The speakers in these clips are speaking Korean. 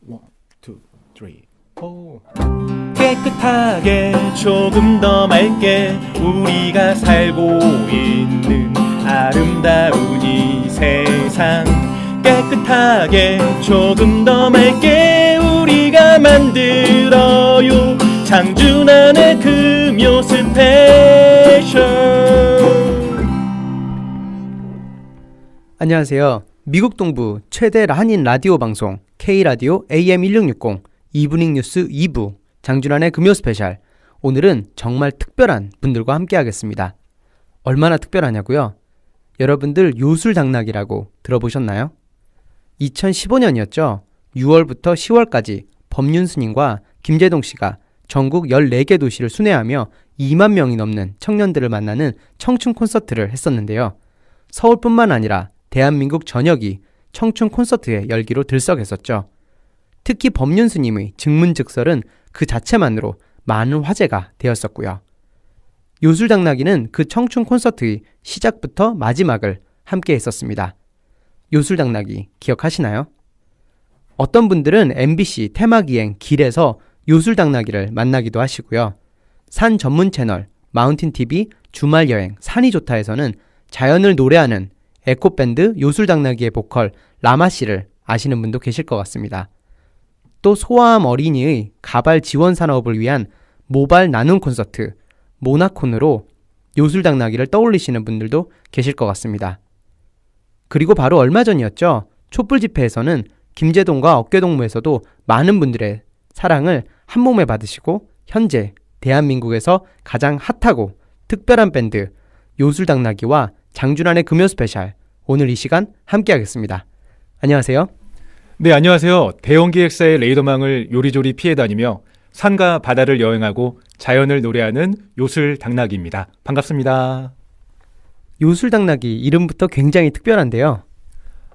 원, 투, 쓰리, 포. 깨끗하게 조금 더 맑게 우리가 살고 있는 아름다운 이 세상, 깨끗하게 조금 더 맑게 우리가 만들어요. 장준환의 금요 스페셜. 안녕하세요. 미국 동부 최대 한인 라디오 방송 K라디오 AM1660 이브닝 뉴스 2부 장준환의 금요 스페셜. 오늘은 정말 특별한 분들과 함께 하겠습니다. 얼마나 특별하냐고요? 여러분들 요술당락이라고 들어보셨나요? 2015년이었죠. 6월부터 10월까지 법륜스님과 김재동 씨가 전국 14개 도시를 순회하며 2만 명이 넘는 청년들을 만나는 청춘 콘서트를 했었는데요. 서울뿐만 아니라 대한민국 전역이 청춘 콘서트의 열기로 들썩했었죠. 특히 법륜스님의 증문즉설은 그 자체만으로 많은 화제가 되었었고요. 요술당나귀는 그 청춘 콘서트의 시작부터 마지막을 함께 했었습니다. 요술당나귀 기억하시나요? 어떤 분들은 MBC 테마기행 길에서 요술당나귀를 만나기도 하시고요. 산 전문 채널 마운틴TV 주말여행 산이 좋다에서는 자연을 노래하는 에코밴드 요술당나귀의 보컬 라마씨를 아시는 분도 계실 것 같습니다. 또 소아암 어린이의 가발 지원 산업을 위한 모발 나눔 콘서트 모나콘으로 요술당나귀를 떠올리시는 분들도 계실 것 같습니다. 그리고 바로 얼마 전이었죠. 촛불 집회에서는 김제동과 어깨동무에서도 많은 분들의 사랑을 한몸에 받으시고 현재 대한민국에서 가장 핫하고 특별한 밴드 요술당나귀와 장준환의 금요 스페셜, 오늘 이 시간 함께 하겠습니다. 안녕하세요. 네, 안녕하세요. 대형 기획사의 레이더망을 요리조리 피해 다니며 산과 바다를 여행하고 자연을 노래하는 요술당나귀입니다. 반갑습니다. 요술당나귀 이름부터 굉장히 특별한데요.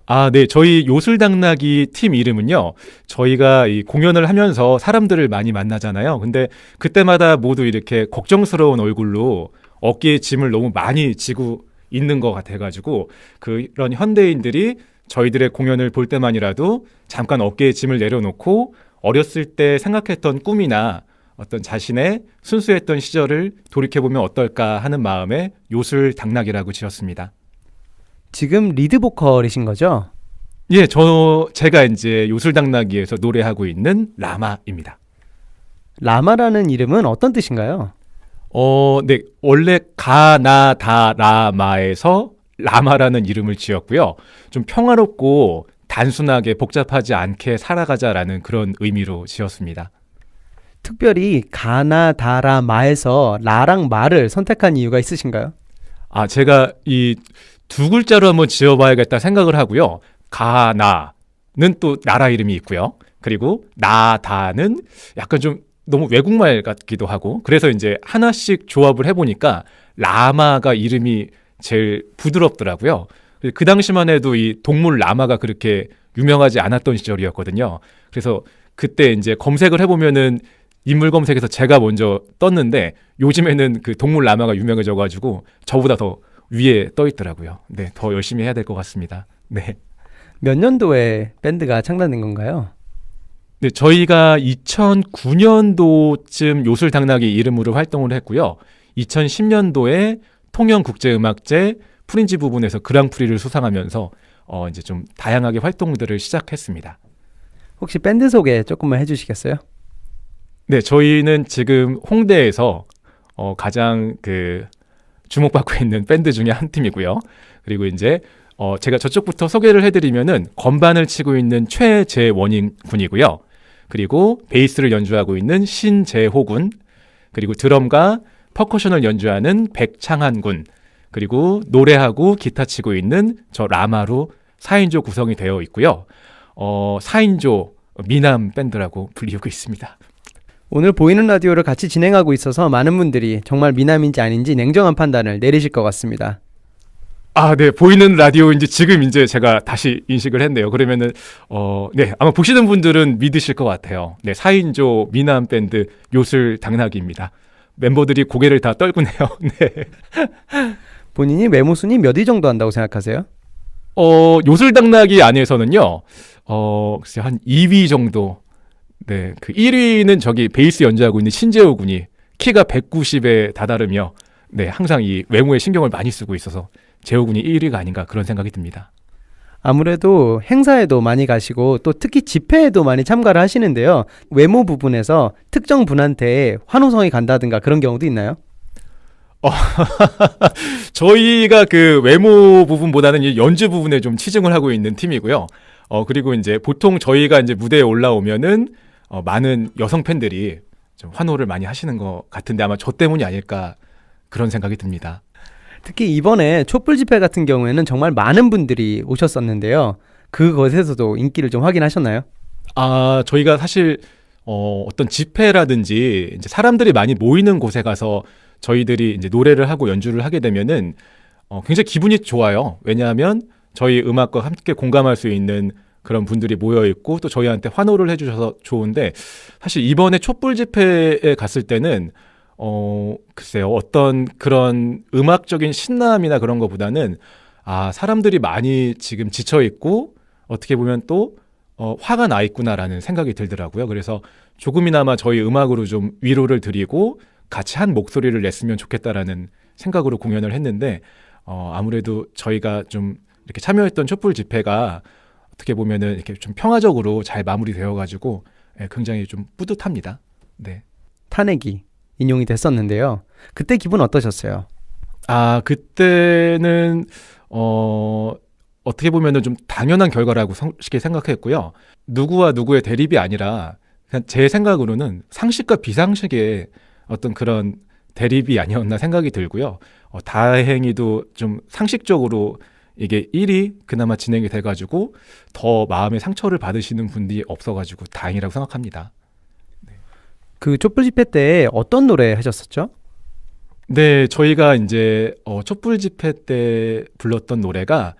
아, 네. 저희 요술당나귀 팀 이름은요, 저희가 이 공연을 하면서 사람들을 많이 만나잖아요. 근데 그때마다 모두 이렇게 걱정스러운 얼굴로 어깨에 짐을 너무 많이 지고 있는 것 같아가지고 그런 현대인들이 저희들의 공연을 볼 때만이라도 잠깐 어깨에 짐을 내려놓고 어렸을 때 생각했던 꿈이나 어떤 자신의 순수했던 시절을 돌이켜보면 어떨까 하는 마음에 요술당나귀라고 지었습니다. 지금 리드 보컬이신 거죠? 예, 제가 이제 요술당나귀에서 노래하고 있는 라마입니다. 라마라는 이름은 어떤 뜻인가요? 네, 원래 가나다라마에서 라마라는 이름을 지었고요. 좀 평화롭고 단순하게 복잡하지 않게 살아가자라는 그런 의미로 지었습니다. 특별히 가나다라마에서 라랑 마를 선택한 이유가 있으신가요? 아, 제가 이 두 글자로 한번 지어봐야겠다 생각을 하고요. 가나는 또 나라 이름이 있고요. 그리고 나다는 약간 좀 너무 외국말 같기도 하고, 그래서 이제 하나씩 조합을 해보니까 라마가 이름이 제일 부드럽더라고요. 그 당시만 해도 이 동물 라마가 그렇게 유명하지 않았던 시절이었거든요. 그래서 그때 이제 검색을 해보면은 인물 검색에서 제가 먼저 떴는데 요즘에는 그 동물 라마가 유명해져가지고 저보다 더 위에 떠 있더라고요. 네, 더 열심히 해야 될 것 같습니다. 네. 몇 년도에 밴드가 창단된 건가요? 네, 저희가 2009년도쯤 요술당나귀 이름으로 활동을 했고요. 2010년도에 통영국제음악제 프린지 부분에서 그랑프리를 수상하면서 이제 좀 다양하게 활동들을 시작했습니다. 혹시 밴드 소개 조금만 해주시겠어요? 네, 저희는 지금 홍대에서 가장 주목받고 있는 밴드 중에 한 팀이고요. 그리고 이제 제가 저쪽부터 소개를 해드리면은 건반을 치고 있는 최재원인 군이고요. 그리고 베이스를 연주하고 있는 신재호 군, 그리고 드럼과 퍼커션을 연주하는 백창한 군, 그리고 노래하고 기타 치고 있는 저 라마로 4인조 구성이 되어 있고요. 4인조 미남 밴드라고 불리우고 있습니다. 오늘 보이는 라디오를 같이 진행하고 있어서 많은 분들이 정말 미남인지 아닌지 냉정한 판단을 내리실 것 같습니다. 아, 네. 보이는 라디오인지 지금 이제 제가 다시 인식을 했네요. 그러면은, 네. 아마 보시는 분들은 믿으실 것 같아요. 네. 4인조 미남 밴드 요술당나귀입니다. member들이 고개를 다 떨구네요. 네. 본인이 외모 순위 몇 위 정도 한다고 생각하세요? 요술당나귀 안에서는요, 글쎄 한 2위 정도 네, 그 1위는 저기 베이스 연주하고 있는 신재호 군이 키가 190에 다다르며 네, 항상 이 외모에 신경을 많이 쓰고 있어서 재호 군이 1위가 아닌가 그런 생각이 듭니다. 아무래도 행사에도 많이 가시고 또 특히 집회에도 많이 참가를 하시는데요. 외모 부분에서 특정 분한테 환호성이 간다든가 그런 경우도 있나요? 저희가 그 외모 부분보다는 이 연주 부분에 좀 치중을 하고 있는 팀이고요. 그리고 이제 보통 저희가 이제 무대에 올라오면은 많은 여성 팬들이 좀 환호를 많이 하시는 것 같은데 아마 저 때문이 아닐까 그런 생각이 듭니다. 특히 이번에 촛불 집회 같은 경우에는 정말 많은 분들이 오셨었는데요. 그것에서도 인기를 좀 확인하셨나요? 아, 저희가 사실 어떤 집회라든지 이제 사람들이 많이 모이는 곳에 가서 저희들이 이제 노래를 하고 연주를 하게 되면은 굉장히 기분이 좋아요. 왜냐하면 저희 음악과 함께 공감할 수 있는 그런 분들이 모여 있고 또 저희한테 환호를 해주셔서 좋은데 사실 이번에 촛불 집회에 갔을 때는 글쎄요 어떤 그런 음악적인 신남이나 그런 것보다는 사람들이 많이 지금 지쳐 있고 어떻게 보면 또 화가 나 있구나라는 생각이 들더라고요. 그래서 조금이나마 저희 음악으로 좀 위로를 드리고 같이 한 목소리를 냈으면 좋겠다라는 생각으로 공연을 했는데 아무래도 저희가 좀 이렇게 참여했던 촛불 집회가 어떻게 보면은 이렇게 좀 평화적으로 잘 마무리되어가지고 굉장히 좀 뿌듯합니다. 네. 탄핵이 인용이 됐었는데요. 그때 기분 어떠셨어요? 그때는 어떻게 보면은 좀 당연한 결과라고 쉽게 생각했고요. 누구와 누구의 대립이 아니라 그냥 제 생각으로는 상식과 비상식의 어떤 그런 대립이 아니었나 생각이 들고요. 다행히도 좀 상식적으로 이게 일이 그나마 진행이 돼가지고 더 마음의 상처를 받으시는 분들이 없어가지고 다행이라고 생각합니다. 그 촛불 집회 때 어떤 노래 하셨었죠? 네, 저희가 이제 촛불 집회 때 불렀던 노래가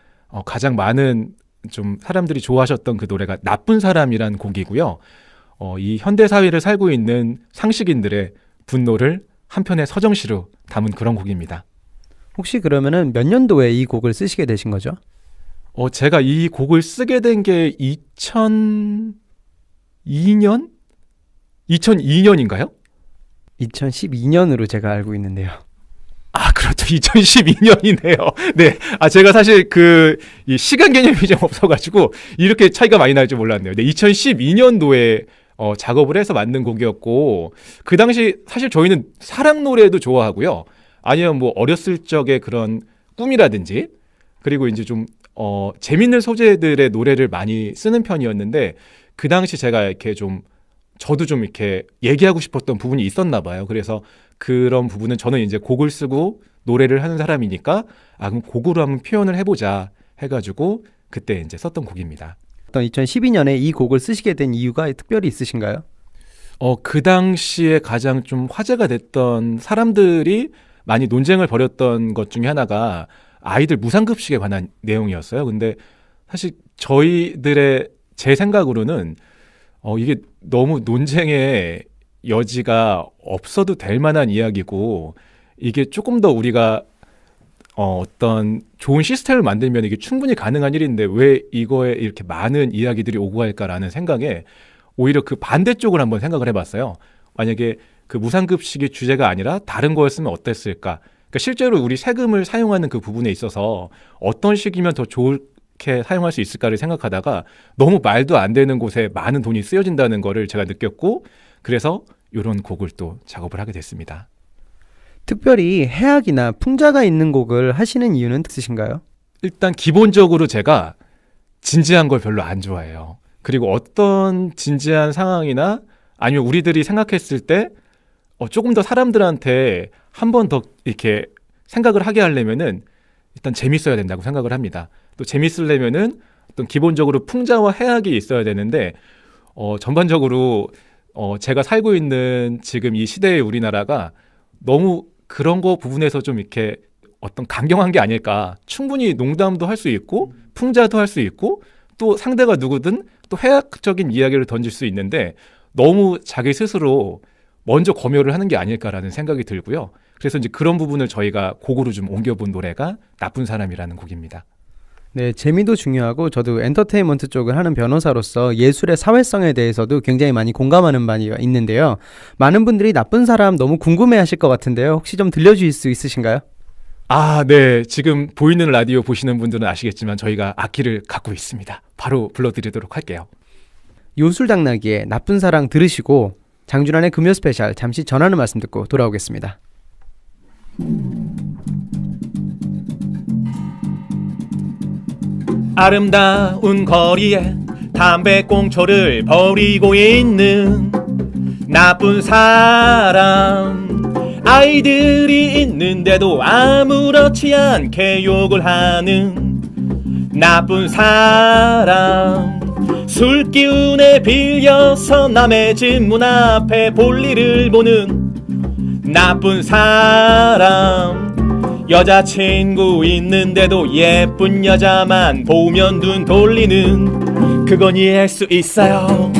가장 많은 좀 사람들이 좋아하셨던 그 노래가 나쁜 사람이란 곡이고요. 이 현대 사회를 살고 있는 상식인들의 분노를 한편의 서정시로 담은 그런 곡입니다. 혹시 그러면은 몇 년도에 이 곡을 쓰시게 되신 거죠? 제가 이 곡을 쓰게 된 게 2002년? 2002년인가요? 2012년으로 제가 알고 있는데요. 그렇죠. 2012년이네요. 네. 제가 사실 이 시간 개념이 좀 없어가지고 이렇게 차이가 많이 날 줄 몰랐네요. 네. 2012년도에 작업을 해서 만든 곡이었고, 그 당시 사실 저희는 사랑 노래도 좋아하고요. 아니면 뭐 어렸을 적의 그런 꿈이라든지, 그리고 이제 좀, 재밌는 소재들의 노래를 많이 쓰는 편이었는데, 그 당시 제가 이렇게 저도 좀 이렇게 얘기하고 싶었던 부분이 있었나 봐요. 그래서 그런 부분은 저는 이제 곡을 쓰고 노래를 하는 사람이니까 그럼 곡으로 한번 표현을 해보자 해가지고 그때 이제 썼던 곡입니다. 2012년에 이 곡을 쓰시게 된 이유가 특별히 있으신가요? 그 당시에 가장 좀 화제가 됐던 사람들이 많이 논쟁을 벌였던 것 중에 하나가 아이들 무상급식에 관한 내용이었어요. 근데 사실 제 생각으로는 이게 너무 논쟁의 여지가 없어도 될 만한 이야기고 이게 조금 더 우리가 어떤 좋은 시스템을 만들면 이게 충분히 가능한 일인데 왜 이거에 이렇게 많은 이야기들이 오고 갈까라는 생각에 오히려 그 반대쪽을 한번 생각을 해봤어요. 만약에 그 무상급식이 주제가 아니라 다른 거였으면 어땠을까? 그러니까 실제로 우리 세금을 사용하는 그 부분에 있어서 어떤 식이면 더 좋게 사용할 수 있을까를 생각하다가 너무 말도 안 되는 곳에 많은 돈이 쓰여진다는 거를 제가 느꼈고 그래서 이런 곡을 또 작업을 하게 됐습니다. 특별히 해악이나 풍자가 있는 곡을 하시는 이유는 있으신가요? 일단 기본적으로 제가 진지한 걸 별로 안 좋아해요. 그리고 어떤 진지한 상황이나 아니면 우리들이 생각했을 때 조금 더 사람들한테 한 번 더 이렇게 생각을 하게 하려면은 일단 재밌어야 된다고 생각을 합니다. 또 재밌으려면은 어떤 기본적으로 풍자와 해악이 있어야 되는데 전반적으로 제가 살고 있는 지금 이 시대의 우리나라가 너무 그런 거 부분에서 좀 이렇게 어떤 강경한 게 아닐까. 충분히 농담도 할 수 있고 풍자도 할 수 있고 또 상대가 누구든 또 해학적인 이야기를 던질 수 있는데 너무 자기 스스로 먼저 검열을 하는 게 아닐까라는 생각이 들고요. 그래서 이제 그런 부분을 저희가 곡으로 좀 옮겨본 노래가 나쁜 사람이라는 곡입니다. 네, 재미도 중요하고 저도 엔터테인먼트 쪽을 하는 변호사로서 예술의 사회성에 대해서도 굉장히 많이 공감하는 바가 있는데요. 많은 분들이 나쁜 사람 너무 궁금해하실 것 같은데요. 혹시 좀 들려주실 수 있으신가요? 아, 네. 지금 보이는 라디오 보시는 분들은 아시겠지만 저희가 악기를 갖고 있습니다. 바로 불러드리도록 할게요. 요술당나귀의 나쁜 사랑 들으시고 장준환의 금요 스페셜 잠시 전하는 말씀 듣고 돌아오겠습니다. 아름다운 거리에 담배꽁초를 버리고 있는 나쁜 사람, 아이들이 있는데도 아무렇지 않게 욕을 하는 나쁜 사람, 술 기운에 빌려서 남의 집 문 앞에 볼일을 보는 나쁜 사람, 여자친구 있는데도 예쁜 여자만 보면 눈 돌리는, 그건 이해할 수 있어요.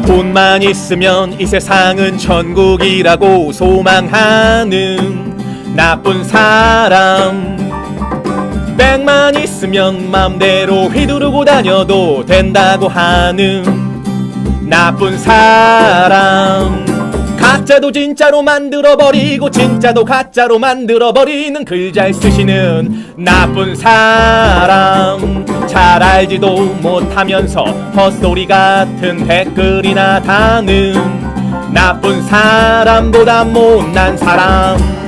돈만 있으면 이 세상은 천국이라고 소망하는 나쁜 사람, 백만 있으면 맘대로 휘두르고 다녀도 된다고 하는 나쁜 사람, 가짜도 진짜로 만들어버리고 진짜도 가짜로 만들어버리는 글 잘 쓰시는 나쁜 사람, 잘 알지도 못하면서 헛소리 같은 댓글이나 다는 나쁜 사람보다 못난 사람,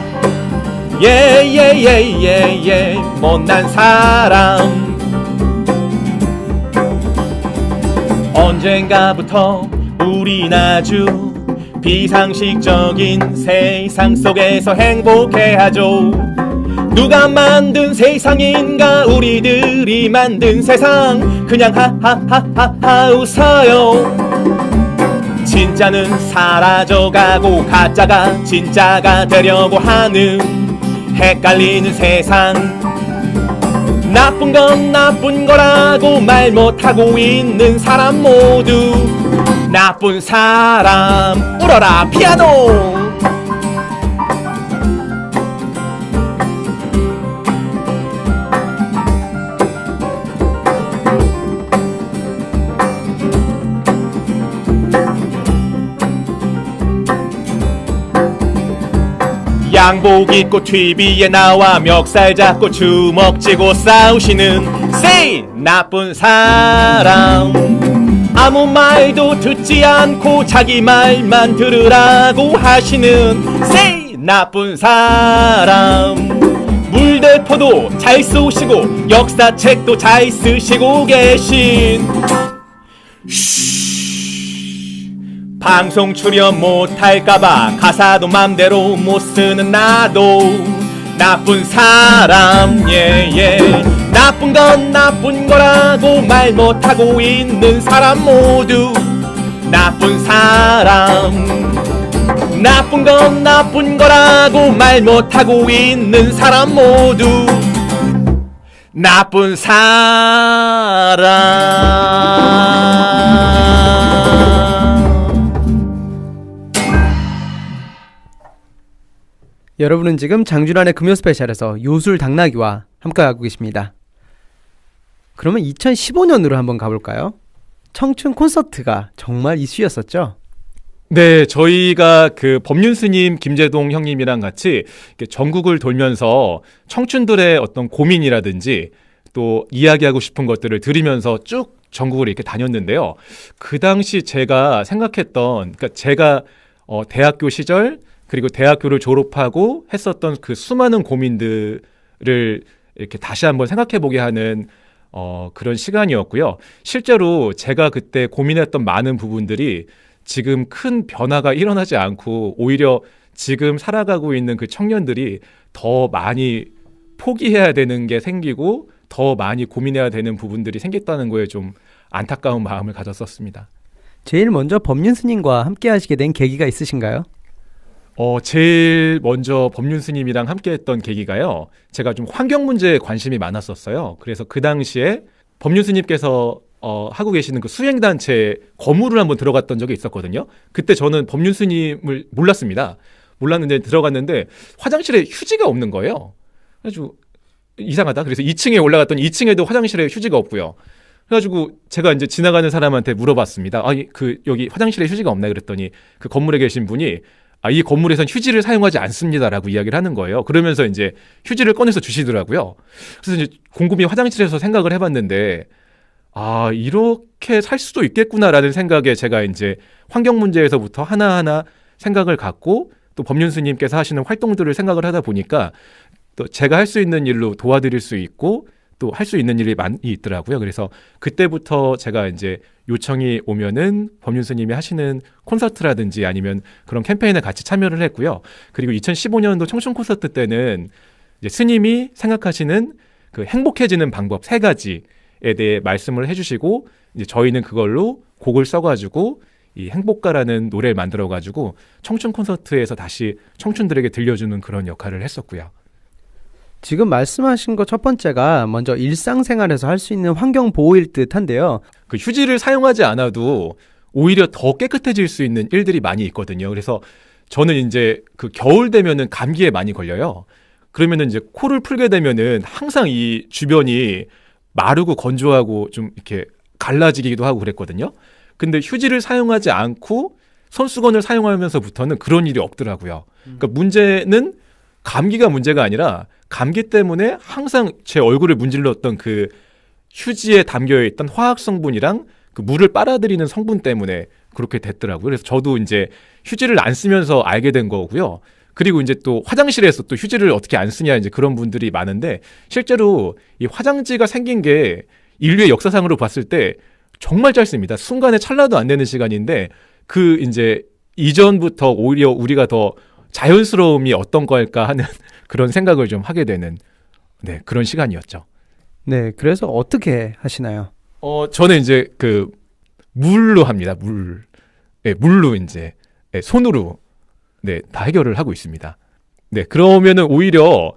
예예예예예 못난 사람. 언젠가부터 우린 아주 비상식적인 세상 속에서 행복해하죠. 누가 만든 세상인가, 우리들이 만든 세상, 그냥 하하하하하 웃어요. 진짜는 사라져가고 가짜가 진짜가 되려고 하는 헷갈리는 세상, 나쁜 건 나쁜 거라고 말 못하고 있는 사람 모두 나쁜 사람. 울어라 피아노. 양복 입고 TV에 나와 멱살 잡고 주먹 쥐고 싸우시는 say 나쁜 사람, 아무 말도 듣지 않고 자기 말만 들으라고 하시는 say 나쁜 사람, 물대포도 잘 쏘시고 역사책도 잘 쓰시고 계신 방송 출연 못할까봐 가사도 맘대로 못쓰는 나도 나쁜 사람, 예예. 나쁜 건 나쁜 거라고 말 못하고 있는 사람 모두 나쁜 사람, 나쁜 건 나쁜 거라고 말 못하고 있는 사람 모두 나쁜 사람. 여러분은 지금 장준환의 금요 스페셜에서 요술 당나귀와 함께하고 계십니다. 그러면 2015년으로 한번 가볼까요? 청춘 콘서트가 정말 이슈였었죠? 네, 저희가 그 법륜스님 김재동 형님이랑 같이 이렇게 전국을 돌면서 청춘들의 어떤 고민이라든지 또 이야기하고 싶은 것들을 들으면서 쭉 전국을 이렇게 다녔는데요. 그 당시 제가 생각했던, 그러니까 제가 대학교 시절 그리고 대학교를 졸업하고 했었던 그 수많은 고민들을 이렇게 다시 한번 생각해보게 하는 그런 시간이었고요. 실제로 제가 그때 고민했던 많은 부분들이 지금 큰 변화가 일어나지 않고 오히려 지금 살아가고 있는 그 청년들이 더 많이 포기해야 되는 게 생기고 더 많이 고민해야 되는 부분들이 생겼다는 거에 좀 안타까운 마음을 가졌었습니다. 제일 먼저 법륜 스님과 함께 하시게 된 계기가 있으신가요? 제일 먼저 법륜 스님이랑 함께 했던 계기가요. 제가 좀 환경 문제에 관심이 많았었어요. 그래서 그 당시에 법륜 스님께서 하고 계시는 그 수행단체 건물을 한번 들어갔던 적이 있었거든요. 그때 저는 법륜 스님을 몰랐습니다. 몰랐는데 들어갔는데 화장실에 휴지가 없는 거예요. 그래가지고 이상하다. 그래서 2층에 올라갔더니 2층에도 화장실에 휴지가 없고요. 그래가지고 제가 이제 지나가는 사람한테 물어봤습니다. 여기 화장실에 휴지가 없나 그랬더니 그 건물에 계신 분이 이 건물에선 휴지를 사용하지 않습니다라고 이야기를 하는 거예요. 그러면서 이제 휴지를 꺼내서 주시더라고요. 그래서 이제 곰곰이 화장실에서 생각을 해봤는데 이렇게 살 수도 있겠구나라는 생각에 제가 이제 환경 문제에서부터 하나하나 생각을 갖고 또 법륜 스님께서 하시는 활동들을 생각을 하다 보니까 또 제가 할 수 있는 일로 도와드릴 수 있고 또 할 수 있는 일이 많이 있더라고요. 그래서 그때부터 제가 이제 요청이 오면은 법륜 스님이 하시는 콘서트라든지 아니면 그런 캠페인에 같이 참여를 했고요. 그리고 2015년도 청춘 콘서트 때는 이제 스님이 생각하시는 그 행복해지는 방법 3가지에 대해 말씀을 해주시고 이제 저희는 그걸로 곡을 써가지고 이 행복가라는 노래를 만들어가지고 청춘 콘서트에서 다시 청춘들에게 들려주는 그런 역할을 했었고요. 지금 말씀하신 거 첫 번째가 먼저 일상생활에서 할 수 있는 환경 보호일 듯한데요. 그 휴지를 사용하지 않아도 오히려 더 깨끗해질 수 있는 일들이 많이 있거든요. 그래서 저는 이제 그 겨울 되면은 감기에 많이 걸려요. 그러면은 이제 코를 풀게 되면은 항상 이 주변이 마르고 건조하고 좀 이렇게 갈라지기도 하고 그랬거든요. 근데 휴지를 사용하지 않고 손수건을 사용하면서부터는 그런 일이 없더라고요. 그러니까 문제는 감기가 문제가 아니라 감기 때문에 항상 제 얼굴을 문질렀던 그 휴지에 담겨있던 화학 성분이랑 그 물을 빨아들이는 성분 때문에 그렇게 됐더라고요. 그래서 저도 이제 휴지를 안 쓰면서 알게 된 거고요. 그리고 이제 또 화장실에서 또 휴지를 어떻게 안 쓰냐 이제 그런 분들이 많은데 실제로 이 화장지가 생긴 게 인류의 역사상으로 봤을 때 정말 짧습니다. 순간에 찰나도 안 되는 시간인데 그 이제 이전부터 오히려 우리가 더 자연스러움이 어떤 걸까 하는 그런 생각을 좀 하게 되는 그런 시간이었죠. 네, 그래서 어떻게 하시나요? 저는 이제 그 물로 합니다. 물로 이제 손으로 다 해결을 하고 있습니다. 그러면은 오히려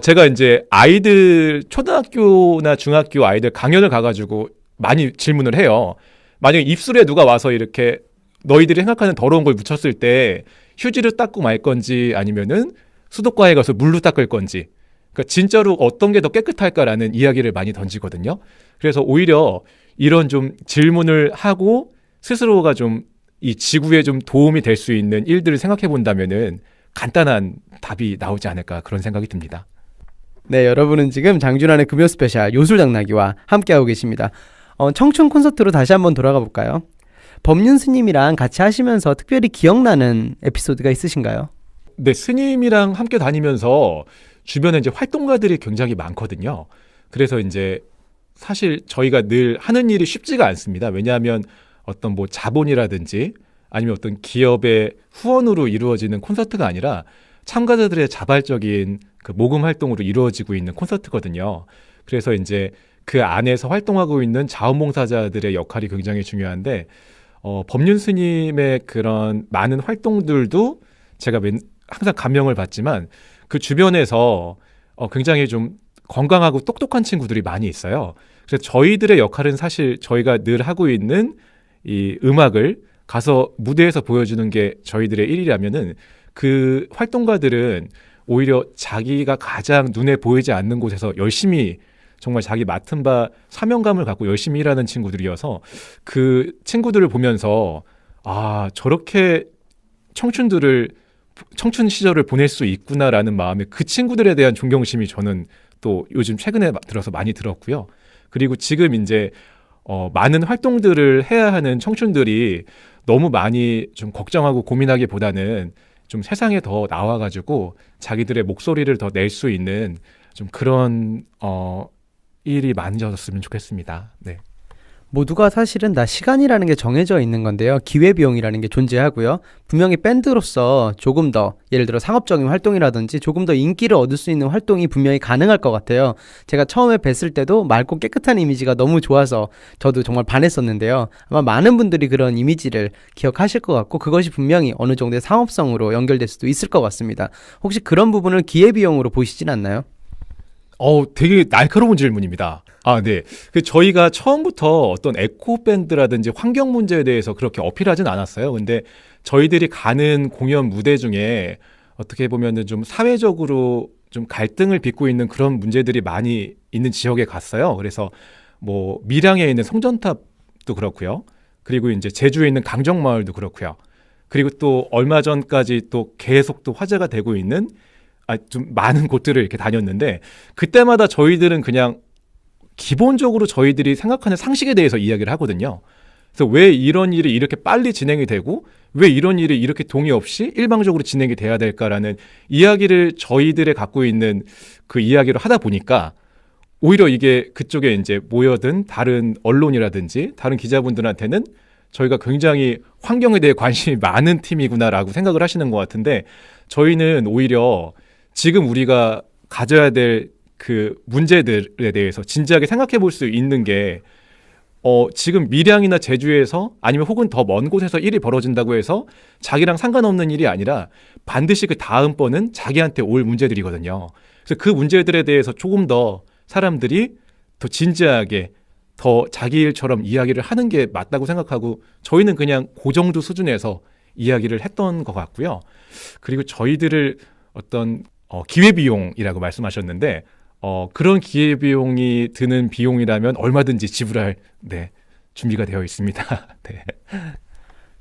제가 이제 아이들 초등학교나 중학교 아이들 강연을 가가지고 많이 질문을 해요. 만약에 입술에 누가 와서 이렇게 너희들이 생각하는 더러운 걸 묻혔을 때 휴지를 닦고 말 건지 아니면은 수도가에 가서 물로 닦을 건지 그러니까 진짜로 어떤 게 더 깨끗할까라는 이야기를 많이 던지거든요. 그래서 오히려 이런 좀 질문을 하고 스스로가 좀 이 지구에 좀 도움이 될 수 있는 일들을 생각해 본다면은 간단한 답이 나오지 않을까 그런 생각이 듭니다. 네, 여러분은 지금 장준환의 금요 스페셜 요술당나귀와 함께하고 계십니다. 청춘 콘서트로 다시 한번 돌아가 볼까요? 법륜 스님이랑 같이 하시면서 특별히 기억나는 에피소드가 있으신가요? 네, 스님이랑 함께 다니면서 주변에 이제 활동가들이 굉장히 많거든요. 그래서 이제 사실 저희가 늘 하는 일이 쉽지가 않습니다. 왜냐하면 어떤 뭐 자본이라든지 아니면 어떤 기업의 후원으로 이루어지는 콘서트가 아니라 참가자들의 자발적인 그 모금 활동으로 이루어지고 있는 콘서트거든요. 그래서 이제 그 안에서 활동하고 있는 자원봉사자들의 역할이 굉장히 중요한데 법륜 스님의 그런 많은 활동들도 제가 항상 감명을 받지만 그 주변에서 굉장히 좀 건강하고 똑똑한 친구들이 많이 있어요. 그래서 저희들의 역할은 사실 저희가 늘 하고 있는 이 음악을 가서 무대에서 보여주는 게 저희들의 일이라면은 그 활동가들은 오히려 자기가 가장 눈에 보이지 않는 곳에서 열심히 정말 자기 맡은 바 사명감을 갖고 열심히 일하는 친구들이어서 그 친구들을 보면서 저렇게 청춘 시절을 보낼 수 있구나라는 마음에 그 친구들에 대한 존경심이 저는 또 요즘 최근에 들어서 많이 들었고요. 그리고 지금 이제 많은 활동들을 해야 하는 청춘들이 너무 많이 좀 걱정하고 고민하기보다는 좀 세상에 더 나와가지고 자기들의 목소리를 더 낼 수 있는 좀 그런 일이 많아졌으면 좋겠습니다. 네. 모두가 사실은 다 시간이라는 게 정해져 있는 건데요. 기회비용이라는 게 존재하고요. 분명히 밴드로서 조금 더 예를 들어 상업적인 활동이라든지 조금 더 인기를 얻을 수 있는 활동이 분명히 가능할 것 같아요. 제가 처음에 뵀을 때도 맑고 깨끗한 이미지가 너무 좋아서 저도 정말 반했었는데요. 아마 많은 분들이 그런 이미지를 기억하실 것 같고 그것이 분명히 어느 정도의 상업성으로 연결될 수도 있을 것 같습니다. 혹시 그런 부분을 기회비용으로 보시진 않나요? 되게 날카로운 질문입니다. 네. 저희가 처음부터 어떤 에코 밴드라든지 환경 문제에 대해서 그렇게 어필하진 않았어요. 근데 저희들이 가는 공연 무대 중에 어떻게 보면은 좀 사회적으로 좀 갈등을 빚고 있는 그런 문제들이 많이 있는 지역에 갔어요. 그래서 뭐 밀양에 있는 성전탑도 그렇고요. 그리고 이제 제주에 있는 강정마을도 그렇고요. 그리고 또 얼마 전까지 또 계속 또 화제가 되고 있는 좀 많은 곳들을 이렇게 다녔는데 그때마다 저희들은 그냥 기본적으로 저희들이 생각하는 상식에 대해서 이야기를 하거든요. 그래서 왜 이런 일이 이렇게 빨리 진행이 되고 왜 이런 일이 이렇게 동의 없이 일방적으로 진행이 돼야 될까라는 이야기를 저희들의 갖고 있는 그 이야기를 하다 보니까 오히려 이게 그쪽에 이제 모여든 다른 언론이라든지 다른 기자분들한테는 저희가 굉장히 환경에 대해 관심이 많은 팀이구나라고 생각을 하시는 것 같은데 저희는 오히려 지금 우리가 가져야 될 그 문제들에 대해서 진지하게 생각해 볼 수 있는 게 지금 밀양이나 제주에서 아니면 혹은 더 먼 곳에서 일이 벌어진다고 해서 자기랑 상관없는 일이 아니라 반드시 그 다음번은 자기한테 올 문제들이거든요. 그래서 그 문제들에 대해서 조금 더 사람들이 더 진지하게 더 자기 일처럼 이야기를 하는 게 맞다고 생각하고 저희는 그냥 그 정도 수준에서 이야기를 했던 것 같고요. 그리고 저희들을 어떤 기회비용이라고 말씀하셨는데 그런 기회비용이 드는 비용이라면 얼마든지 지불할 준비가 되어 있습니다. 네.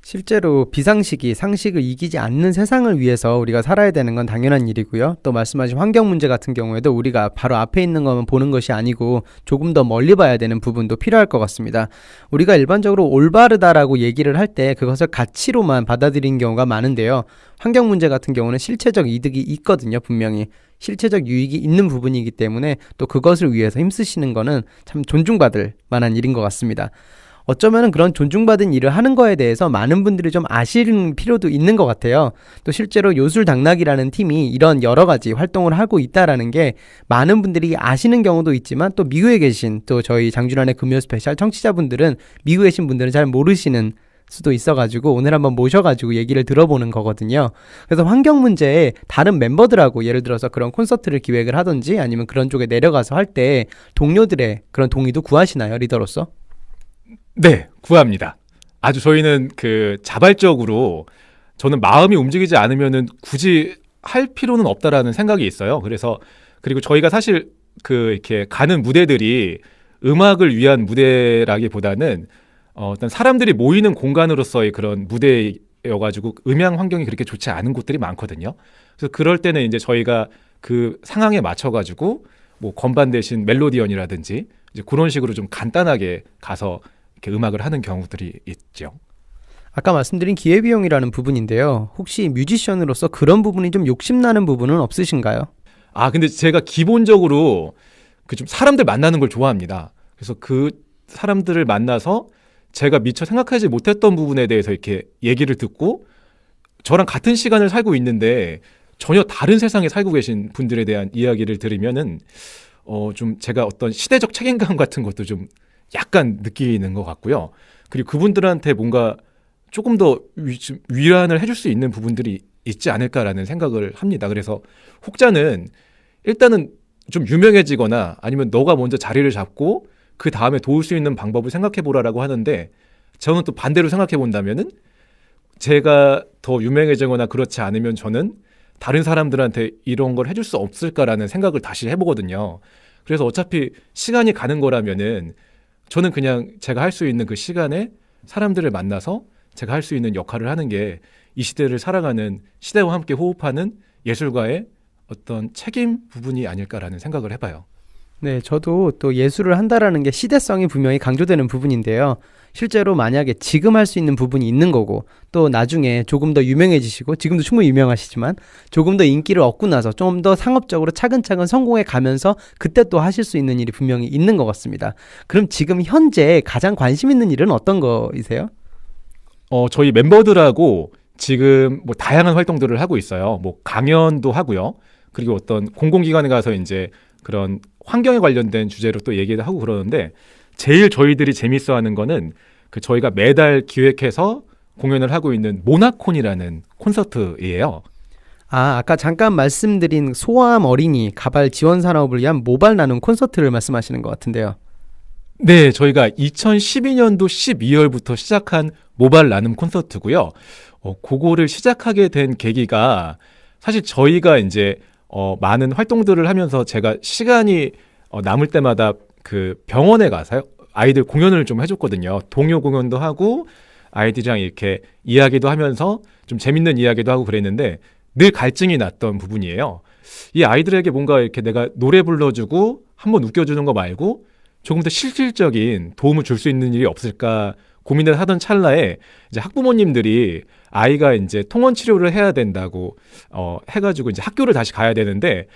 실제로 비상식이 상식을 이기지 않는 세상을 위해서 우리가 살아야 되는 건 당연한 일이고요. 또 말씀하신 환경 문제 같은 경우에도 우리가 바로 앞에 있는 것만 보는 것이 아니고 조금 더 멀리 봐야 되는 부분도 필요할 것 같습니다. 우리가 일반적으로 올바르다라고 얘기를 할 때 그것을 가치로만 받아들이는 경우가 많은데요. 환경 문제 같은 경우는 실체적 이득이 있거든요. 분명히. 실체적 유익이 있는 부분이기 때문에 또 그것을 위해서 힘쓰시는 거는 참 존중받을 만한 일인 것 같습니다. 어쩌면 그런 존중받은 일을 하는 거에 대해서 많은 분들이 좀 아시는 필요도 있는 것 같아요. 또 실제로 요술당락이라는 팀이 이런 여러 가지 활동을 하고 있다라는 게 많은 분들이 아시는 경우도 있지만 또 미국에 계신 또 저희 장준환의 금요 스페셜 청취자분들은 미국에 계신 분들은 잘 모르시는 수도 있어가지고 오늘 한번 모셔가지고 얘기를 들어보는 거거든요. 그래서 환경 문제에 다른 멤버들하고 예를 들어서 그런 콘서트를 기획을 하든지 아니면 그런 쪽에 내려가서 할 때 동료들의 그런 동의도 구하시나요, 리더로서? 네, 구합니다. 아주 저희는 자발적으로 저는 마음이 움직이지 않으면은 굳이 할 필요는 없다라는 생각이 있어요. 그리고 저희가 사실 이렇게 가는 무대들이 음악을 위한 무대라기보다는 어떤 사람들이 모이는 공간으로서의 그런 무대여가지고 음향 환경이 그렇게 좋지 않은 곳들이 많거든요. 그래서 그럴 때는 이제 저희가 그 상황에 맞춰가지고 뭐 건반 대신 멜로디언이라든지 이제 그런 식으로 좀 간단하게 가서 이렇게 음악을 하는 경우들이 있죠. 아까 말씀드린 기회비용이라는 부분인데요. 혹시 뮤지션으로서 그런 부분이 좀 욕심나는 부분은 없으신가요? 근데 제가 기본적으로 좀 사람들 만나는 걸 좋아합니다. 그래서 그 사람들을 만나서 제가 미처 생각하지 못했던 부분에 대해서 이렇게 얘기를 듣고 저랑 같은 시간을 살고 있는데 전혀 다른 세상에 살고 계신 분들에 대한 이야기를 들으면은 좀 제가 어떤 시대적 책임감 같은 것도 좀 약간 느끼는 것 같고요. 그리고 그분들한테 뭔가 조금 더 위안을 해줄 수 있는 부분들이 있지 않을까라는 생각을 합니다. 그래서 혹자는 일단은 좀 유명해지거나 아니면 너가 먼저 자리를 잡고 그 다음에 도울 수 있는 방법을 생각해 보라라고 하는데 저는 또 반대로 생각해 본다면은 제가 더 유명해지거나 그렇지 않으면 저는 다른 사람들한테 이런 걸 해줄 수 없을까라는 생각을 다시 해보거든요. 그래서 어차피 시간이 가는 거라면은 저는 그냥 제가 할 수 있는 그 시간에 사람들을 만나서 제가 할 수 있는 역할을 하는 게 이 시대를 살아가는 시대와 함께 호흡하는 예술가의 어떤 책임 부분이 아닐까라는 생각을 해봐요. 네, 저도 또 예술을 한다라는 게 시대성이 분명히 강조되는 부분인데요. 실제로 만약에 지금 할 수 있는 부분이 있는 거고 또 나중에 조금 더 유명해지시고 지금도 충분히 유명하시지만 조금 더 인기를 얻고 나서 좀 더 상업적으로 차근차근 성공해 가면서 그때 또 하실 수 있는 일이 분명히 있는 것 같습니다. 그럼 지금 현재 가장 관심 있는 일은 어떤 거이세요? 저희 멤버들하고 지금 뭐 다양한 활동들을 하고 있어요. 뭐 강연도 하고요. 그리고 어떤 공공기관에 가서 이제 그런 환경에 관련된 주제로 또 얘기를 하고 그러는데 제일 저희들이 재밌어하는 거는 저희가 매달 기획해서 공연을 하고 있는 모나콘이라는 콘서트예요. 아까 잠깐 말씀드린 소아암 어린이 가발 지원 산업을 위한 모발 나눔 콘서트를 말씀하시는 것 같은데요. 네, 저희가 2012년도 12월부터 시작한 모발 나눔 콘서트고요. 그거를 시작하게 된 계기가 사실 저희가 이제 많은 활동들을 하면서 제가 시간이 남을 때마다 그 병원에 가서요. 아이들 공연을 좀 해줬거든요. 동요 공연도 하고 아이들이랑 이렇게 이야기도 하면서 좀 재밌는 이야기도 하고 그랬는데 늘 갈증이 났던 부분이에요. 이 아이들에게 뭔가 이렇게 내가 노래 불러주고 한번 웃겨주는 거 말고 조금 더 실질적인 도움을 줄 수 있는 일이 없을까 고민을 하던 찰나에 이제 학부모님들이 아이가 이제 통원 치료를 해야 된다고 해가지고 이제 학교를 다시 가야 되는데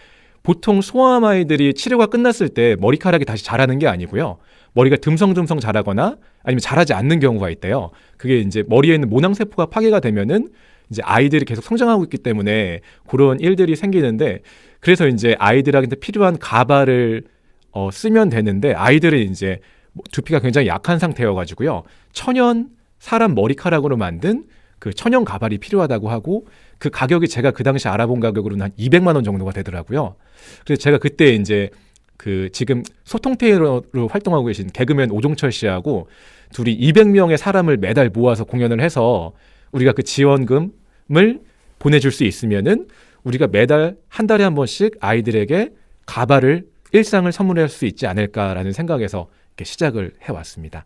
보통 소아암 아이들이 치료가 끝났을 때 머리카락이 다시 자라는 게 아니고요. 머리가 듬성듬성 자라거나 아니면 자라지 않는 경우가 있대요. 그게 이제 머리에 있는 모낭세포가 파괴가 되면은 이제 아이들이 계속 성장하고 있기 때문에 그런 일들이 생기는데 그래서 이제 아이들한테 필요한 가발을 쓰면 되는데 아이들은 이제 두피가 굉장히 약한 상태여가지고요. 천연 사람 머리카락으로 만든 그 천연 가발이 필요하다고 하고 그 가격이 제가 그 당시 알아본 가격으로는 한 200만 원 정도가 되더라고요. 그래서 제가 그때 이제 그 지금 소통테일러로 활동하고 계신 개그맨 오종철 씨하고 둘이 200명의 사람을 매달 모아서 공연을 해서 우리가 그 지원금을 보내줄 수 있으면은 우리가 매달 한 달에 한 번씩 아이들에게 가발을 일상을 선물할 수 있지 않을까라는 생각에서 이렇게 시작을 해왔습니다.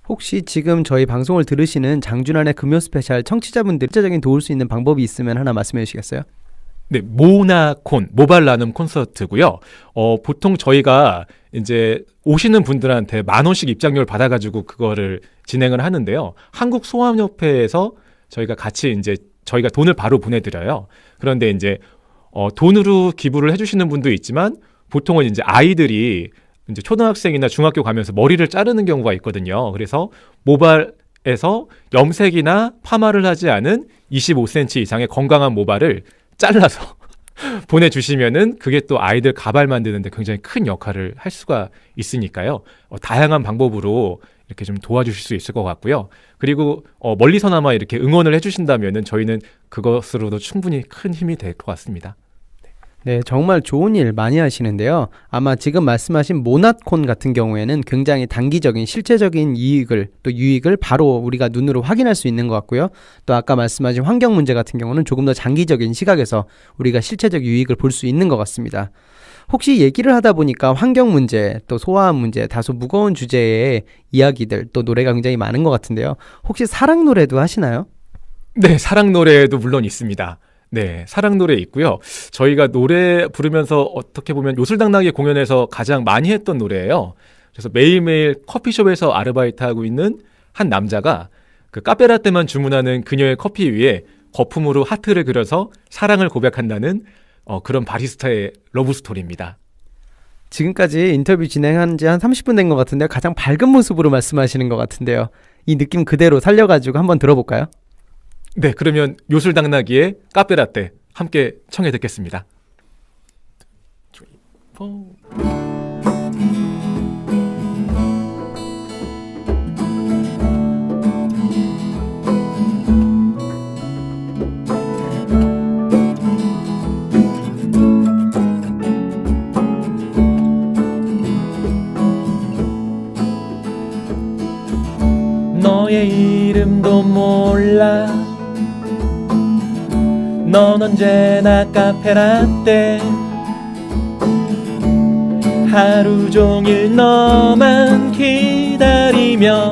혹시 지금 저희 방송을 들으시는 장준환의 금요 스페셜 청취자분들 구체적인 도울 수 있는 방법이 있으면 하나 말씀해 주시겠어요? 네, 모나콘 모발 나눔 콘서트고요. 보통 저희가 이제 오시는 분들한테 10,000원씩 입장료를 받아가지고 그거를 진행을 하는데요. 한국 소아협회에서 저희가 같이 이제 저희가 돈을 바로 보내드려요. 그런데 이제 돈으로 기부를 해주시는 분도 있지만 보통은 이제 아이들이 이제 초등학생이나 중학교 가면서 머리를 자르는 경우가 있거든요. 그래서 모발에서 염색이나 파마를 하지 않은 25cm 이상의 건강한 모발을 잘라서 보내주시면은 그게 또 아이들 가발 만드는데 굉장히 큰 역할을 할 수가 있으니까요. 다양한 방법으로 이렇게 좀 도와주실 수 있을 것 같고요. 그리고 멀리서나마 이렇게 응원을 해주신다면은 저희는 그것으로도 충분히 큰 힘이 될 것 같습니다. 네, 정말 좋은 일 많이 하시는데요. 아마 지금 말씀하신 모나콘 같은 경우에는 굉장히 단기적인 실제적인 이익을 또 유익을 바로 우리가 눈으로 확인할 수 있는 것 같고요. 또 아까 말씀하신 환경 문제 같은 경우는 조금 더 장기적인 시각에서 우리가 실체적 유익을 볼 수 있는 것 같습니다. 혹시 얘기를 하다 보니까 환경 문제, 또 소아암 문제, 다소 무거운 주제의 이야기들, 또 노래가 굉장히 많은 것 같은데요. 혹시 사랑 노래도 하시나요? 네, 사랑 노래도 물론 있습니다. 네, 사랑 노래 있고요. 저희가 노래 부르면서 어떻게 보면 요술당나귀 공연에서 가장 많이 했던 노래예요. 그래서 매일매일 커피숍에서 아르바이트하고 있는 한 남자가 그 카페라떼만 주문하는 그녀의 커피 위에 거품으로 하트를 그려서 사랑을 고백한다는 그런 바리스타의 러브 스토리입니다. 지금까지 인터뷰 진행한 지 한 30분 된 것 같은데요. 가장 밝은 모습으로 말씀하시는 것 같은데요. 이 느낌 그대로 살려가지고 한번 들어볼까요? 네, 그러면 요술당나귀의 카페라떼 함께 청해 듣겠습니다. 너의 이름도 몰라 넌 언제나 카페라떼 하루 종일 너만 기다리며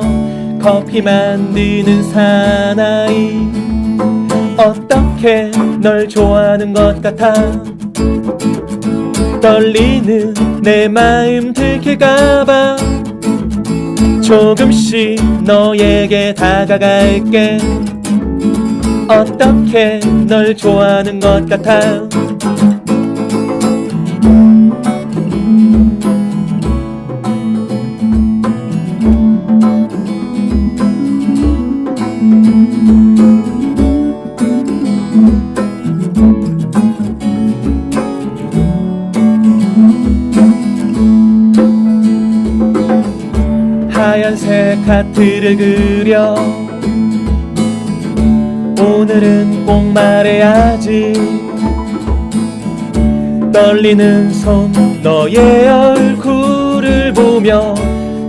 커피 만드는 사나이 어떻게 널 좋아하는 것 같아 떨리는 내 마음 들킬까봐 조금씩 너에게 다가갈게 어떻게 널 좋아하는 것 같아 하얀색 하트를 그려 오늘은 꼭 말해야지 떨리는 손 너의 얼굴을 보며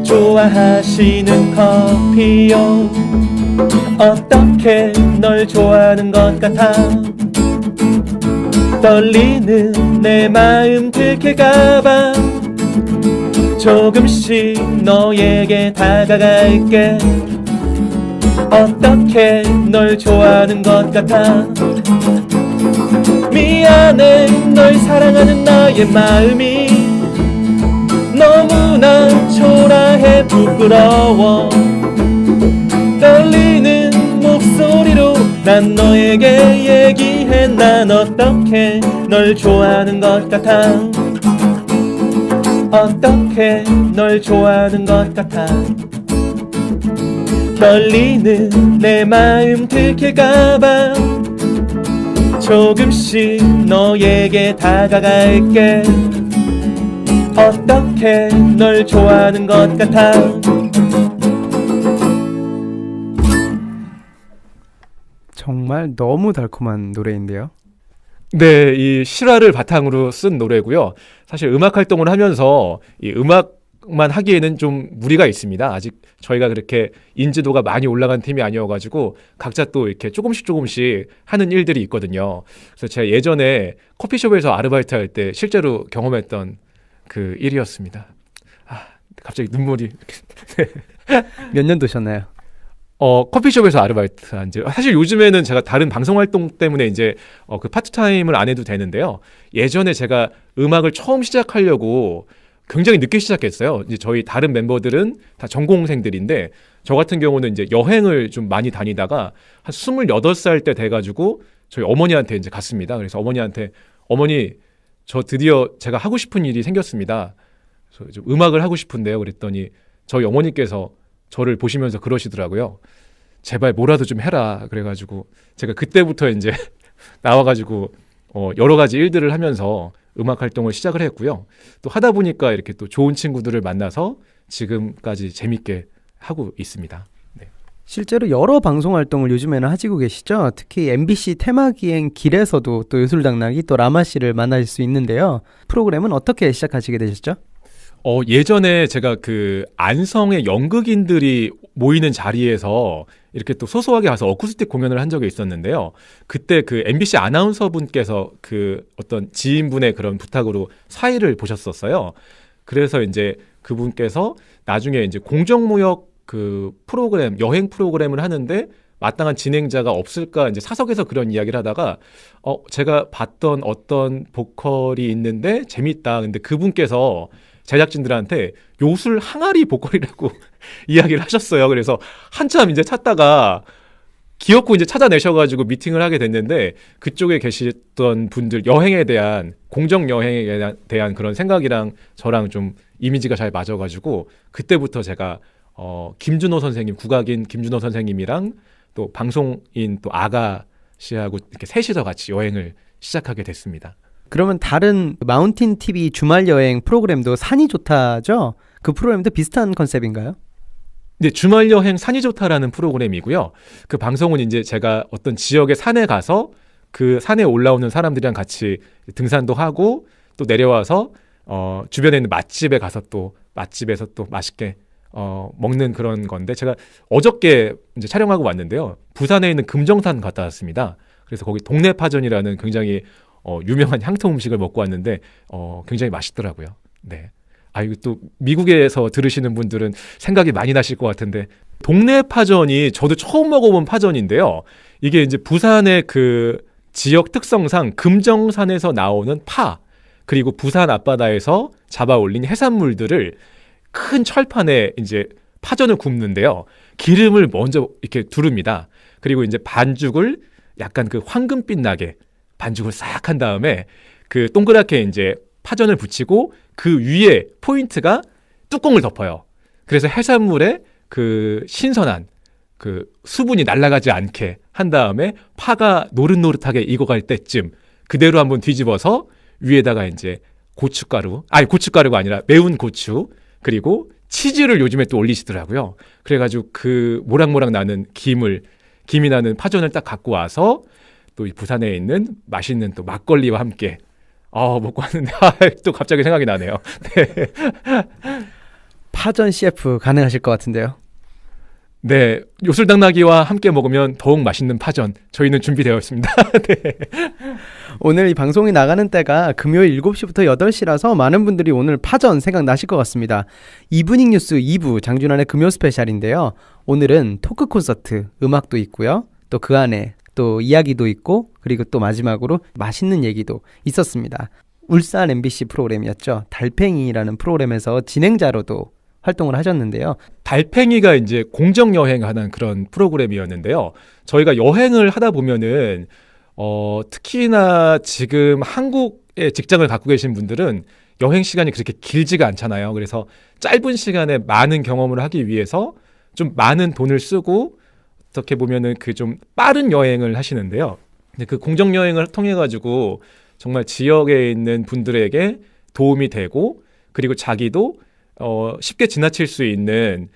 좋아하시는 커피요 어떻게 널 좋아하는 것 같아 떨리는 내 마음 들킬까봐 조금씩 너에게 다가갈게 어떻게 널 좋아하는 것 같아 미안해 널 사랑하는 나의 마음이 너무나 초라해 부끄러워 떨리는 목소리로 난 너에게 얘기해 난 어떻게 널 좋아하는 것 같아 어떻게 널 좋아하는 것 같아 떨리는 내 마음 들킬까봐 조금씩 너에게 다가갈게 어떻게 널 좋아하는 것 같아 정말 너무 달콤한 노래인데요. 네, 이 실화를 바탕으로 쓴 노래고요. 사실 음악 활동을 하면서 이 음악만 하기에는 좀 무리가 있습니다. 아직 저희가 그렇게 인지도가 많이 올라간 팀이 아니어가지고 각자 또 이렇게 조금씩 하는 일들이 있거든요. 그래서 제가 예전에 커피숍에서 아르바이트 할 때 실제로 경험했던 그 일이었습니다. 아, 갑자기 눈물이. 몇 년도셨나요? 커피숍에서 아르바이트 한 지. 사실 요즘에는 제가 다른 방송 활동 때문에 이제 그 파트타임을 안 해도 되는데요. 예전에 제가 음악을 처음 시작하려고 굉장히 늦게 시작했어요. 이제 저희 다른 멤버들은 다 전공생들인데 저 같은 경우는 이제 여행을 좀 많이 다니다가 한 28살 때 돼가지고 저희 어머니한테 이제 갔습니다. 그래서 어머니한테 어머니 저 드디어 제가 하고 싶은 일이 생겼습니다. 그래서 좀 음악을 하고 싶은데요. 그랬더니 저희 어머니께서 저를 보시면서 그러시더라고요. 제발 뭐라도 좀 해라. 그래가지고 제가 그때부터 이제 나와가지고 여러 가지 일들을 하면서 음악 활동을 시작을 했고요. 또 하다 보니까 이렇게 또 좋은 친구들을 만나서 지금까지 재밌게 하고 있습니다. 네. 실제로 여러 방송 활동을 요즘에는 하시고 계시죠. 특히 MBC 테마기행 길에서도 또 요술당나귀 또 라마 씨를 만나실 수 있는데요. 프로그램은 어떻게 시작하시게 되셨죠? 예전에 제가 그 안성의 연극인들이 모이는 자리에서 이렇게 또 소소하게 가서 어쿠스틱 공연을 한 적이 있었는데요. 그때 그 MBC 아나운서 분께서 그 어떤 지인분의 그런 부탁으로 사회를 보셨었어요. 그래서 이제 그분께서 나중에 이제 공정무역 그 프로그램, 여행 프로그램을 하는데 마땅한 진행자가 없을까 이제 사석에서 그런 이야기를 하다가 제가 봤던 어떤 보컬이 있는데 재밌다. 근데 그분께서 제작진들한테 요술 항아리 보컬이라고 이야기를 하셨어요. 그래서 한참 이제 찾다가 기어코 이제 찾아내셔가지고 미팅을 하게 됐는데 그쪽에 계시던 분들 여행에 대한 공정 여행에 대한 그런 생각이랑 저랑 좀 이미지가 잘 맞아가지고 그때부터 제가 김준호 선생님 국악인 김준호 선생님이랑 또 방송인 또 아가씨하고 이렇게 셋이서 같이 여행을 시작하게 됐습니다. 그러면 다른 마운틴 TV 주말 여행 프로그램도 산이 좋다죠? 그 프로그램도 비슷한 컨셉인가요? 네, 주말 여행 산이 좋다라는 프로그램이고요. 그 방송은 이제 제가 어떤 지역의 산에 가서 그 산에 올라오는 사람들이랑 같이 등산도 하고 또 내려와서 주변에 있는 맛집에 가서 또 맛집에서 또 맛있게 먹는 그런 건데 제가 어저께 이제 촬영하고 왔는데요. 부산에 있는 금정산 갔다 왔습니다. 그래서 거기 동네 파전이라는 굉장히 유명한 향토 음식을 먹고 왔는데 굉장히 맛있더라고요. 네. 이거 또 미국에서 들으시는 분들은 생각이 많이 나실 것 같은데 동네 파전이 저도 처음 먹어본 파전인데요. 이게 이제 부산의 그 지역 특성상 금정산에서 나오는 파 그리고 부산 앞바다에서 잡아 올린 해산물들을 큰 철판에 이제 파전을 굽는데요. 기름을 먼저 이렇게 두릅니다. 그리고 이제 반죽을 약간 그 황금빛 나게 반죽을 싹 한 다음에 그 동그랗게 이제 파전을 붙이고 그 위에 포인트가 뚜껑을 덮어요. 그래서 해산물에 그 신선한 그 수분이 날아가지 않게 한 다음에 파가 노릇노릇하게 익어갈 때쯤 그대로 한번 뒤집어서 위에다가 이제 고춧가루가 아니라 매운 고추 그리고 치즈를 요즘에 또 올리시더라고요. 그래가지고 그 모락모락 나는 김이 나는 파전을 딱 갖고 와서 또 이 부산에 있는 맛있는 또 막걸리와 함께 먹고 왔는데 또 갑자기 생각이 나네요. 파전 CF 가능하실 것 같은데요. 네, 요술당나귀와 함께 먹으면 더욱 맛있는 파전 저희는 준비되어 있습니다. 네. 오늘 이 방송이 나가는 때가 금요일 7시부터 8시라서 많은 분들이 오늘 파전 생각나실 것 같습니다. 이브닝 뉴스 2부 장준환의 금요 스페셜인데요. 오늘은 토크 콘서트, 음악도 있고요. 또 그 안에 또 이야기도 있고 그리고 또 마지막으로 맛있는 얘기도 있었습니다. 울산 MBC 프로그램이었죠. 달팽이라는 프로그램에서 진행자로도 활동을 하셨는데요. 달팽이가 이제 공정 여행하는 그런 프로그램이었는데요. 저희가 여행을 하다 보면은 특히나 지금 한국에 직장을 갖고 계신 분들은 여행 시간이 그렇게 길지가 않잖아요. 그래서 짧은 시간에 많은 경험을 하기 위해서 좀 많은 돈을 쓰고 어떻게 보면은 그 좀 빠른 여행을 하시는데요. 근데 그 공정 여행을 통해 가지고 정말 지역에 있는 분들에게 도움이 되고 그리고 자기도 쉽게 지나칠 수 있는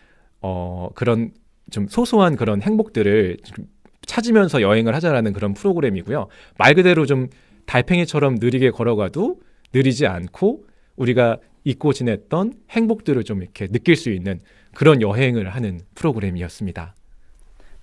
그런 좀 소소한 그런 행복들을 좀 찾으면서 여행을 하자라는 그런 프로그램이고요. 말 그대로 좀 달팽이처럼 느리게 걸어가도 느리지 않고 우리가 잊고 지냈던 행복들을 좀 이렇게 느낄 수 있는 그런 여행을 하는 프로그램이었습니다.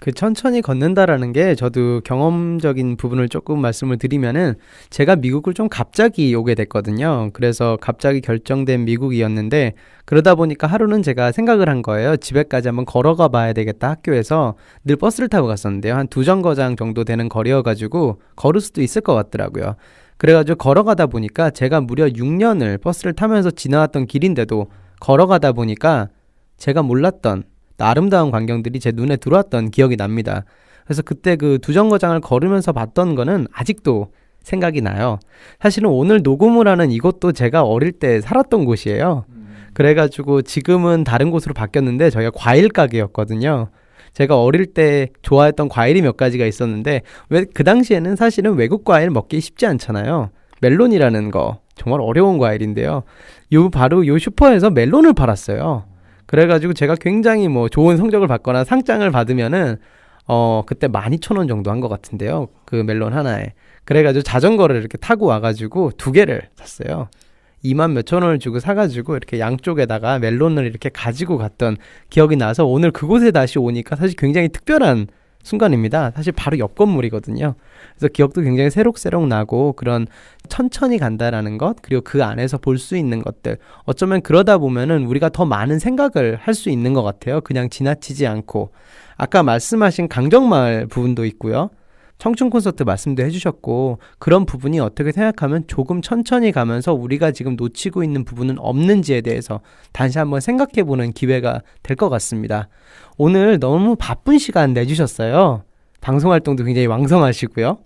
그 천천히 걷는다라는 게 저도 경험적인 부분을 조금 말씀을 드리면은 제가 미국을 좀 갑자기 오게 됐거든요. 그래서 갑자기 결정된 미국이었는데 그러다 보니까 하루는 제가 생각을 한 거예요. 집에까지 한번 걸어가 봐야 되겠다. 학교에서 늘 버스를 타고 갔었는데요. 한 2정거장 정도 되는 거리여가지고 걸을 수도 있을 것 같더라고요. 그래가지고 걸어가다 보니까 제가 무려 6년을 버스를 타면서 지나왔던 길인데도 걸어가다 보니까 제가 몰랐던 아름다운 광경들이 제 눈에 들어왔던 기억이 납니다. 그래서 그때 그 2정거장을 걸으면서 봤던 거는 아직도 생각이 나요. 사실은 오늘 녹음을 하는 이곳도 제가 어릴 때 살았던 곳이에요. 그래가지고 지금은 다른 곳으로 바뀌었는데 저희가 과일 가게였거든요. 제가 어릴 때 좋아했던 과일이 몇 가지가 있었는데 왜 그 당시에는 사실은 외국 과일 먹기 쉽지 않잖아요. 멜론이라는 거 정말 어려운 과일인데요. 바로 요 슈퍼에서 멜론을 팔았어요. 그래가지고 제가 굉장히 뭐 좋은 성적을 받거나 상장을 받으면은 그때 12,000원 정도 한 것 같은데요. 그 멜론 하나에. 그래가지고 자전거를 이렇게 타고 와가지고 2개를 샀어요. 2만 몇천 원을 주고 사가지고 이렇게 양쪽에다가 멜론을 이렇게 가지고 갔던 기억이 나서 오늘 그곳에 다시 오니까 사실 굉장히 특별한 순간입니다. 사실 바로 옆 건물이거든요. 그래서 기억도 굉장히 새록새록 나고 그런 천천히 간다라는 것 그리고 그 안에서 볼 수 있는 것들 어쩌면 그러다 보면은 우리가 더 많은 생각을 할 수 있는 것 같아요. 그냥 지나치지 않고 아까 말씀하신 강정마을 부분도 있고요. 청춘 콘서트 말씀도 해주셨고 그런 부분이 어떻게 생각하면 조금 천천히 가면서 우리가 지금 놓치고 있는 부분은 없는지에 대해서 다시 한번 생각해보는 기회가 될 것 같습니다. 오늘 너무 바쁜 시간 내주셨어요. 방송활동도 굉장히 왕성하시고요.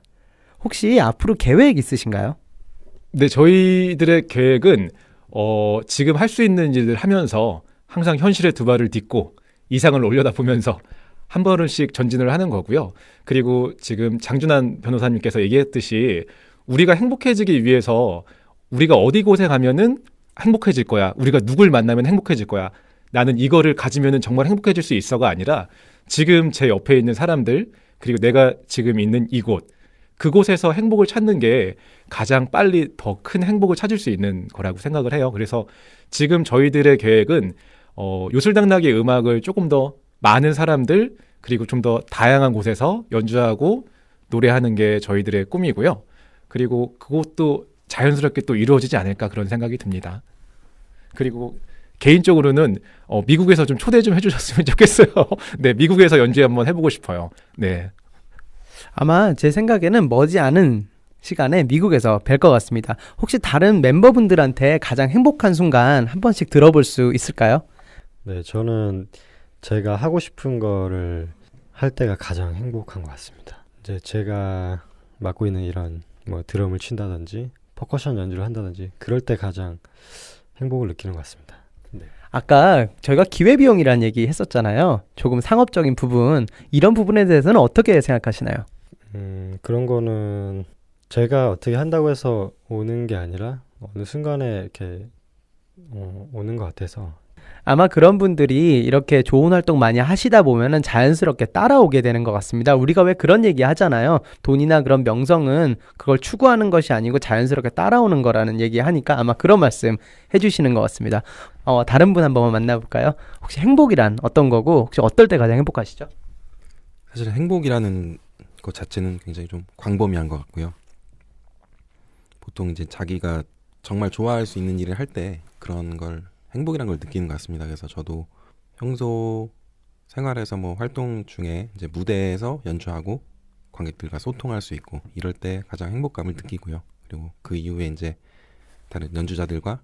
혹시 앞으로 계획 있으신가요? 네, 저희들의 계획은 지금 할 수 있는 일을 하면서 항상 현실의 두 발을 딛고 이상을 올려다보면서 한 번씩 전진을 하는 거고요. 그리고 지금 장준환 변호사님께서 얘기했듯이 우리가 행복해지기 위해서 우리가 어디 곳에 가면은 행복해질 거야. 우리가 누굴 만나면 행복해질 거야. 나는 이거를 가지면은 정말 행복해질 수 있어가 아니라 지금 제 옆에 있는 사람들 그리고 내가 지금 있는 이곳 그곳에서 행복을 찾는 게 가장 빨리 더 큰 행복을 찾을 수 있는 거라고 생각을 해요. 그래서 지금 저희들의 계획은 요술당나귀 음악을 조금 더 많은 사람들 그리고 좀 더 다양한 곳에서 연주하고 노래하는 게 저희들의 꿈이고요. 그리고 그것도 자연스럽게 또 이루어지지 않을까 그런 생각이 듭니다. 그리고 개인적으로는 미국에서 좀 초대 좀 해주셨으면 좋겠어요. 네, 미국에서 연주 한번 해보고 싶어요. 네. 아마 제 생각에는 머지않은 시간에 미국에서 뵐 것 같습니다. 혹시 다른 멤버분들한테 가장 행복한 순간 한 번씩 들어볼 수 있을까요? 네, 저는 제가 하고 싶은 거를 할 때가 가장 행복한 것 같습니다. 이제 제가 맡고 있는 이런 뭐 드럼을 친다든지 퍼커션 연주를 한다든지 그럴 때 가장 행복을 느끼는 것 같습니다. 네. 아까 저희가 기회비용이라는 얘기 했었잖아요. 조금 상업적인 부분 이런 부분에 대해서는 어떻게 생각하시나요? 그런 거는 제가 어떻게 한다고 해서 오는 게 아니라 어느 순간에 이렇게 오는 것 같아서 아마 그런 분들이 이렇게 좋은 활동 많이 하시다 보면은 자연스럽게 따라오게 되는 것 같습니다. 우리가 왜 그런 얘기 하잖아요. 돈이나 그런 명성은 그걸 추구하는 것이 아니고 자연스럽게 따라오는 거라는 얘기 하니까 아마 그런 말씀 해주시는 것 같습니다. 다른 분 한번 만나볼까요? 혹시 행복이란 어떤 거고 혹시 어떨 때 가장 행복하시죠? 사실 행복이라는 것 자체는 굉장히 좀 광범위한 것 같고요. 보통 이제 자기가 정말 좋아할 수 있는 일을 할 때 그런 걸 행복이란 걸 느끼는 것 같습니다. 그래서 저도 평소 생활에서 뭐 활동 중에 이제 무대에서 연주하고 관객들과 소통할 수 있고 이럴 때 가장 행복감을 느끼고요. 그리고 그 이후에 이제 다른 연주자들과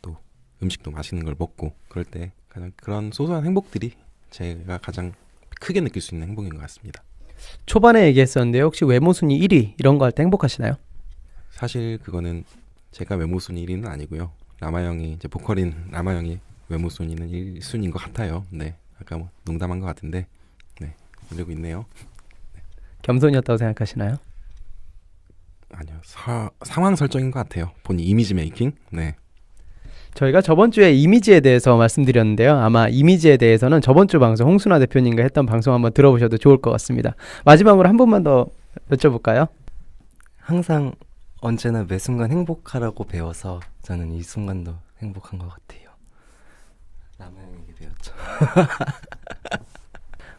또 음식도 맛있는 걸 먹고 그럴 때 가장 그런 소소한 행복들이 제가 가장 크게 느낄 수 있는 행복인 것 같습니다. 초반에 얘기했었는데 혹시 외모 순위 1위 이런 거 할 때 행복하시나요? 사실 그거는 제가 외모 순위 1위는 아니고요. 라마 형이 이제 보컬인 라마 형이 외모 순위는 1순위인 것 같아요. 네, 아까 뭐 농담한 것 같은데 네, 이러고 있네요. 겸손이었다고 생각하시나요? 아니요, 상황 설정인 것 같아요. 본인 이미지 메이킹. 네. 저희가 저번 주에 이미지에 대해서 말씀드렸는데요. 아마 이미지에 대해서는 저번 주 방송 홍순아 대표님과 했던 방송 한번 들어보셔도 좋을 것 같습니다. 마지막으로 한 번만 더 여쭤볼까요? 항상 언제나 매 순간 행복하라고 배워서 저는 이 순간도 행복한 것 같아요. 라마형에게 배웠죠.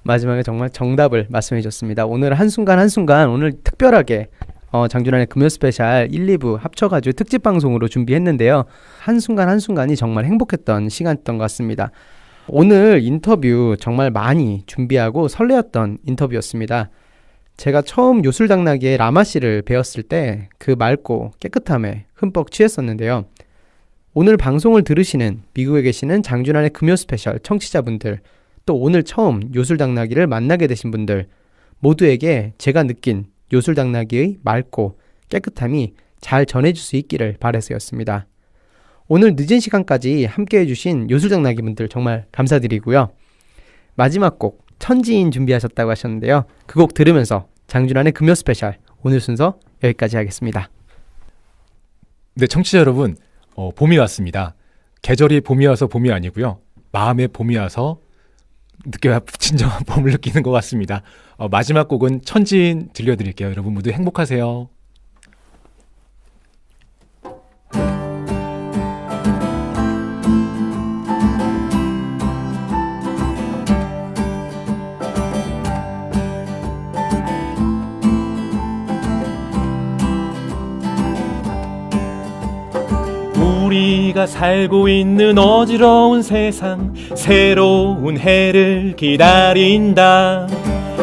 마지막에 정말 정답을 말씀해 주셨습니다. 오늘 한순간 한순간 오늘 특별하게 장준환의 금요 스페셜 1, 2부 합쳐가지고 특집 방송으로 준비했는데요. 한순간 한순간이 정말 행복했던 시간이었던 것 같습니다. 오늘 인터뷰 정말 많이 준비하고 설레었던 인터뷰였습니다. 제가 처음 요술당나귀의 라마씨를 배웠을 때 그 맑고 깨끗함에 흠뻑 취했었는데요. 오늘 방송을 들으시는 미국에 계시는 장준환의 금요 스페셜 청취자분들, 또 오늘 처음 요술당나귀를 만나게 되신 분들 모두에게 제가 느낀 요술당나귀의 맑고 깨끗함이 잘 전해질 수 있기를 바라서였습니다. 오늘 늦은 시간까지 함께해 주신 요술당나귀 분들 정말 감사드리고요. 마지막 곡 천지인 준비하셨다고 하셨는데요. 그 곡 들으면서 장준환의 금요 스페셜 오늘 순서 여기까지 하겠습니다. 네, 청취자 여러분, 봄이 왔습니다. 계절이 봄이 와서 봄이 아니고요. 마음의 봄이 와서 느껴야 진정한 봄을 느끼는 것 같습니다. 마지막 곡은 천지인 들려드릴게요. 여러분 모두 행복하세요. 우리가 살고 있는 어지러운 세상, 새로운 해를 기다린다.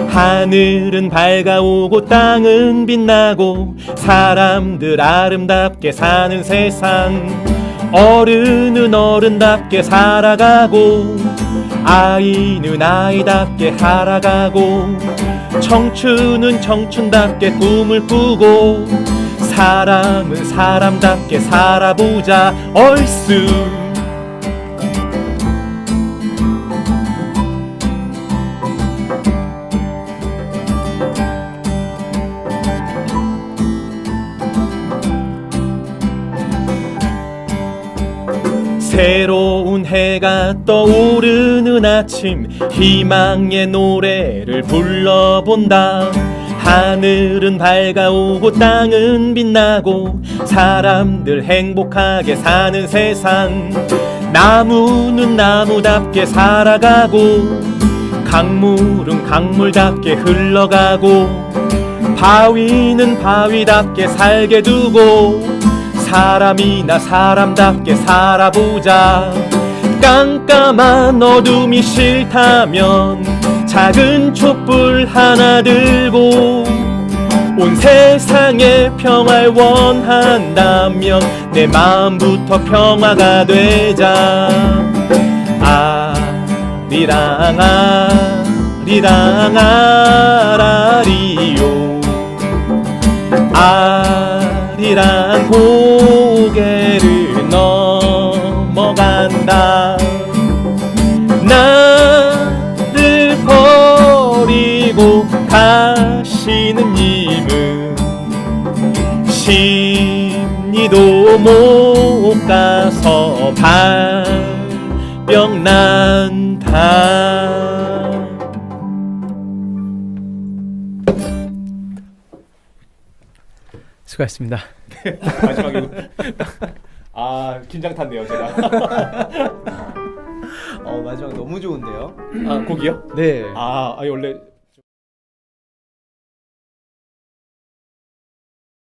하늘은 밝아오고 땅은 빛나고 사람들 아름답게 사는 세상. 어른은 어른답게 살아가고 아이는 아이답게 살아가고 청춘은 청춘답게 꿈을 꾸고 사람은 사람답게 살아보자 얼쑤. 새로운 해가 떠오르는 아침, 희망의 노래를 불러본다. 하늘은 밝아오고 땅은 빛나고 사람들 행복하게 사는 세상. 나무는 나무답게 살아가고 강물은 강물답게 흘러가고 바위는 바위답게 살게 두고 사람이나 사람답게 살아보자. 깜깜한 어둠이 싫다면 작은 촛불 하나 들고 온 세상에 평화를 원한다면 내 마음부터 평화가 되자. 아리랑 아리랑 아라리요. 아리랑 고개를 넘어간다. 나를 버리고 가시는 님은 심리도 못 가서 뿅 난다. 수고하셨습니다. 마지막에 아 긴장 탔네요 제가. 마지막 너무 좋은데요? 아 곡이요? 네. 아니 원래